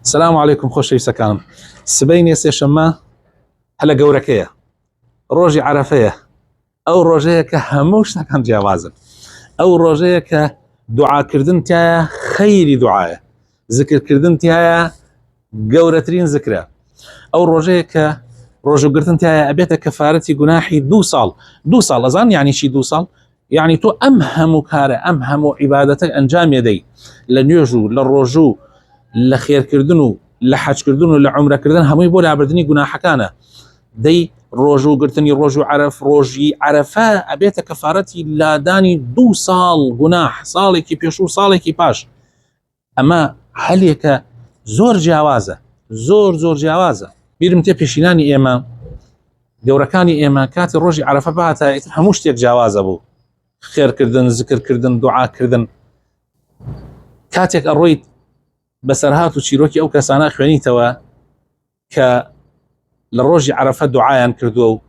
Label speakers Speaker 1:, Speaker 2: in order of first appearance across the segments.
Speaker 1: السلام عليكم خۆشەویستەکانم. سبەی سێشەممە هەلە گەورەکەیە، ڕۆژی عەرەفەیە. ئەو ڕۆژەیە کە هەموو شتەکان جیاوازن. ئەو ڕۆژەیە کە دوعاکردن تایە خەیری دوعایە، زکرکردن تایە گەورەترین زکرە. ئەو ڕۆژەیە کە ڕۆژوگرتن تایە ئەبێتە کەفارەتی گوناحی 2 ساڵ. 2 ساڵ ئەزان یعنی چی 2 ساڵ؟ یعنی تۆ ئەم هەموو کارە، ئەم هەموو عیبادەتە ئەنجام دەی لە نوێژ و لە ڕۆژ و لە خێرکردن و لە حەجکردن و لە عومرەکردن هەمووی بۆ لابردنی گوناحەکانە. دەی ڕۆژوگرتنی ڕۆژ و عەرەف، ڕۆژی عەرەفە ئەبێتە کەفارەتی لادانی 2 ساڵ گوناح، ساڵێکی پێش و ساڵێکی پاش. ئەمە هەلێکە زۆر جیاوازە، زۆر جیاوازە. بیرم تێ پێشینانی ئێمە، گەورەکانی ئێمە کاتی ڕۆژی عەرەفە بهاتە هەموو شتێک جیاوازە بوو. خێرکردن، زکرکردن، دوعاکردن. کاتێک ئەڕۆیت بەسەرهات و چیرۆکی ئەو کەسانە خوێنیتەوە کە لە ڕۆژی عەرەفە دوعایان کردووە و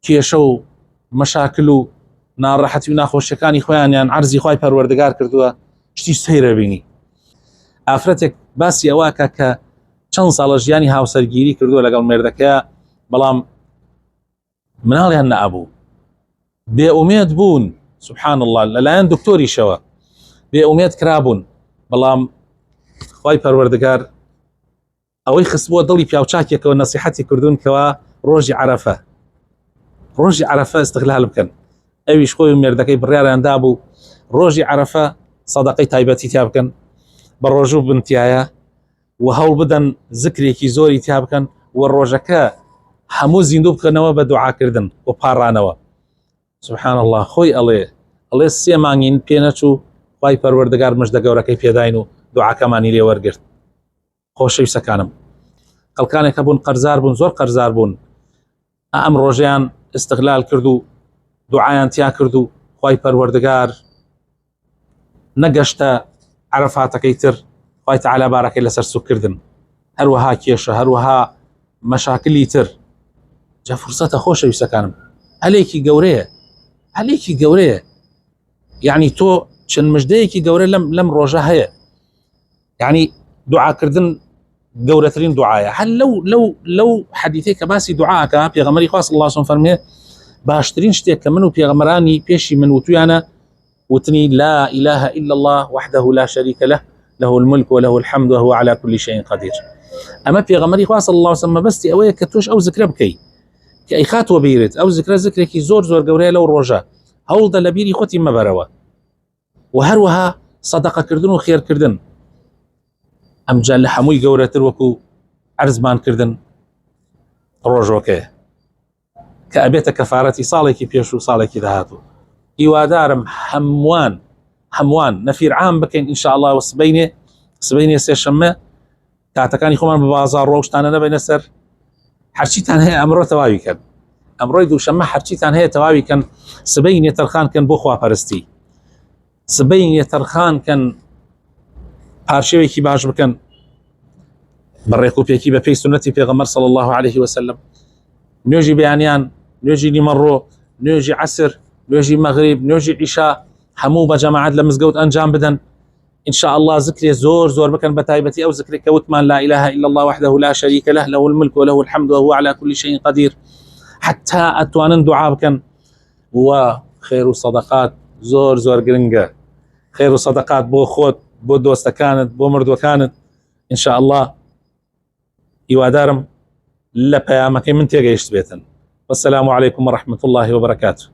Speaker 1: کێشە و مەشاکل و ناڕەحەتی و ناخۆشیەکانی خۆیانیان عەرزی خوای پەروەردگار کردووە، شتی سەیرە بینی. ئافرەتێک باسی ئەوەکە کە چەند ساڵە ژیانی هاوسەرگیری کردووە لەگەڵ مێردەکەیە، بەڵام مناڵیان نەئەبوو، بێئومێد بوون. سبحان الله، لەلایەن دکتۆریشەوە بێئومێد کرابوون، بەڵام خوای پەروەردگار ئەوەی خستبووە دڵی پیاوچاکێکەوە نەسیحەتی کردوون کەوا ڕۆژی عەرەفە استغلال بکەن. ئەویش خۆی و مێردەکەی بڕیاریان دابوو ڕۆژی عەرەفە سەدەقەی تایبەتی تیا بکەن، بە ڕۆژوو بنتیایە و هەوڵ بدەن زکرێکی زۆری تیا بکەن و ڕۆژەکە هەموو زیندوو بکەنەوە بە دوعاکردن و پاڕانەوە. سبحان الله، خۆی ئەڵێ 3 مانگین پێ نەچوو، خوای پەروەردگار مژدە گەورەکەی پێداین و دوعاکەمانی لێ وەرگرت. خۆشەویستەکانم، خەڵکانێک هەبوون قەرزار بوون، زۆر قەرزار بوون، ئەم ڕۆژیان استغلال کرد و دوعایان تیا کرد و خوای پەروەردگار نەگەشتە عەرەفاتەکەی تر، خوای تەعالی بارەکەی لەسەر سوکردن، هەروەها کێشە، هەروەها مەشاکلی تر. جا فرسەتە خۆشەویستەکانم، هەلێکی گەورەیە. یعنی تۆ چەند مژدەیەکی گەورە لەم ڕۆژە هەیە. یعنی دوعاکردن گەورەترین دوعایە. هەل لەو حەدیثەی کە باسی دوعاکە پێغەمبەری خوا صلی الله علیه و سلم فەرمێ باشترین شتێک کە من و پێغەمبەرانی پێشی من وتویانە، وتنی لا إله إلا الله وحده لا شريك له له الملك وله الحمد وهو على كل شيء قدير. ئەمە پێغەمبەری خوا صلی الله علیه و سلم مەبەستی ئەوەیە کە تۆش ئەو زکرە بکەی کە ئەی خاتوە بیرت. ئەو زکرێکی زۆر گەورەیە لەو ڕۆژە، هەوڵدە لە بیری خۆتی مەبەرەوە. و هەروەها سەدەقەکردن و خێرکردن. ئەمجا لە هەمووی گەورەتر وەکو عەرزمان کردن ڕۆژۆکەیە کە ئەبێتە کەفارەتی ساڵێکی پێش و ساڵێکی داهاتوو. هیوادارم هەمووان نەفیر عام بکەین ئینشاء الله. و سبەینێ سێشەممە کاتەکانی خۆمان بە بازاڕ ڕۆشتانە نەبێنە سەر. هەرچیتان هەیە ئەمڕۆ تەواوی کەن، ئەمڕۆی دووشەممە هەرچیتان هەیە تەواوی کەن. سبەینێ تەرخان کەن بۆ خواپەرستی، سبەینێ تەرخان کەن، پارشێوێکی باش بکەن بە ڕێکوپێکی بە پێی سونەتی پێغەمبەر صلی الله عليه وسلم. نوێژی بەیانیان، نوێژی نیمەڕۆ، نوێژی عەسر، نوێژی مەغریب، نوێژی عیشا هەموو بە جەماعەت لە مزگەوت ئەنجام بدەن. ئینشاء الله زکرێ زۆر بکەن، بە تایبەتی ئەو زکرێک کە وتمان لا إله إلا الله وحده لا شريك له له الملك وله الحمد وهو على كل شيء قدير، حتى ئەتوانن دوعا بکەن. و خێر و سەدەقات زۆر گرنگە. خێر و سەدەقات بۆ خۆت، بۆ دۆستەکانت، بۆ مردوەکانت. ئینشاء الله هیوادارم لە پەیامەکەی من تێگەیشت بێتن. والسلام عليكم ورحمة الله وبركاته.